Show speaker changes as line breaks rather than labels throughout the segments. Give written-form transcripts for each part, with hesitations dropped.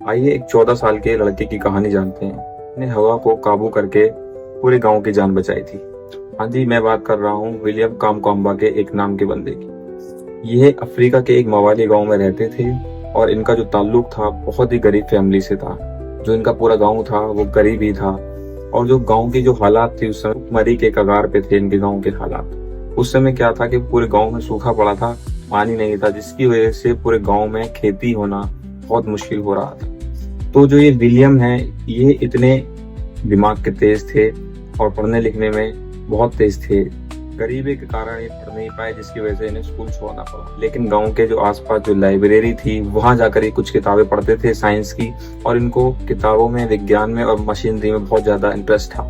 आइए एक 14 साल के लड़के की कहानी जानते हैं। उसने हवा को काबू करके पूरे गांव की जान बचाई थी। हाँ जी, मैं बात कर रहा हूँ विलियम कामकोम्बा के एक नाम के बंदे की। यह अफ्रीका के एक मवाली गांव में रहते थे और इनका जो ताल्लुक था बहुत ही गरीब फैमिली से था। जो इनका पूरा गांव था वो गरीब ही था। और जो गांव की जो हालात थी उस समय मरी के कगार पे थे इनके गांव के हालात। उस समय क्या था कि पूरे गांव में सूखा पड़ा था, पानी नहीं था, जिसकी वजह से पूरे गांव में खेती होना बहुत मुश्किल हो रहा था। तो जो ये विलियम है, ये इतने दिमाग के तेज थे और पढ़ने लिखने में बहुत तेज थे। गरीबी के कारण ये पढ़ नहीं पाए, जिसकी वजह से इन्हें स्कूल छोड़ना पड़ा। लेकिन गांव के जो आसपास जो लाइब्रेरी थी वहां जाकर ये कुछ किताबें पढ़ते थे साइंस की, और इनको किताबों में, विज्ञान में और मशीनरी में बहुत ज्यादा इंटरेस्ट था।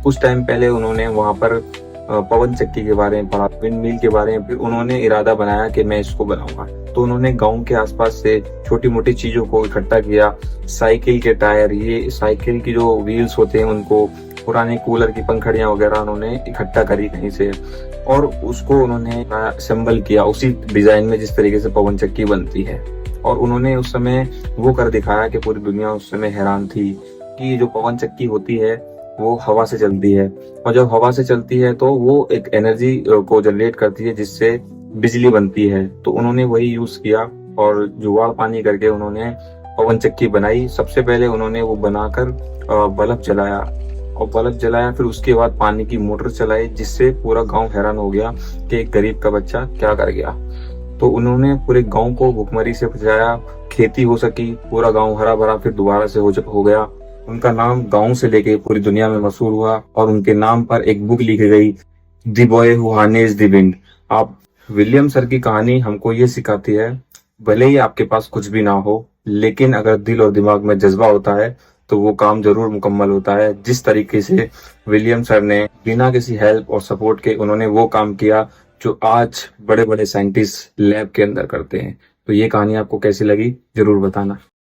कुछ टाइम पहले उन्होंने वहां पर पवन चक्की के बारे में पढ़ा, विंड मिल के बारे में। फिर उन्होंने इरादा बनाया कि मैं इसको बनाऊंगा। तो उन्होंने गांव के आसपास से छोटी मोटी चीजों को इकट्ठा किया। साइकिल के टायर, ये साइकिल की जो व्हील्स होते हैं उनको, पुराने कूलर की पंखड़ियां वगैरह उन्होंने इकट्ठा करी कहीं से, और उसको उन्होंने असेंबल किया उसी डिजाइन में जिस तरीके से पवन चक्की बनती है। और उन्होंने उस समय वो कर दिखाया कि पूरी दुनिया उस समय हैरान थी कि जो पवन चक्की होती है वो हवा से चलती है, और जब हवा से चलती है तो वो एक एनर्जी को जनरेट करती है जिससे बिजली बनती है। तो उन्होंने वही यूज किया और जुगाड़ पानी करके उन्होंने पवन चक्की बनाई। सबसे पहले उन्होंने वो बनाकर बल्ब जलाया, और बल्ब जलाया फिर उसके बाद पानी की मोटर चलाई, जिससे पूरा गांव हैरान हो गया कि एक गरीब का बच्चा क्या कर गया। तो उन्होंने पूरे गांव को भुखमरी से बचाया, खेती हो सकी, पूरा गांव हरा भरा फिर दोबारा से हो गया। उनका नाम गांव से लेके पूरी दुनिया में मशहूर हुआ, और उनके नाम पर एक बुक लिखी गई, the boy who harnessed the wind. आप विलियम सर की कहानी हमको ये सिखाती है, भले ही आपके पास कुछ भी ना हो, लेकिन अगर दिल और दिमाग में जज्बा होता है तो वो काम जरूर मुकम्मल होता है। जिस तरीके से विलियम सर ने बिना किसी हेल्प और सपोर्ट के उन्होंने वो काम किया जो आज बड़े बड़े साइंटिस्ट लैब के अंदर करते हैं। तो ये कहानी आपको कैसी लगी जरूर बताना।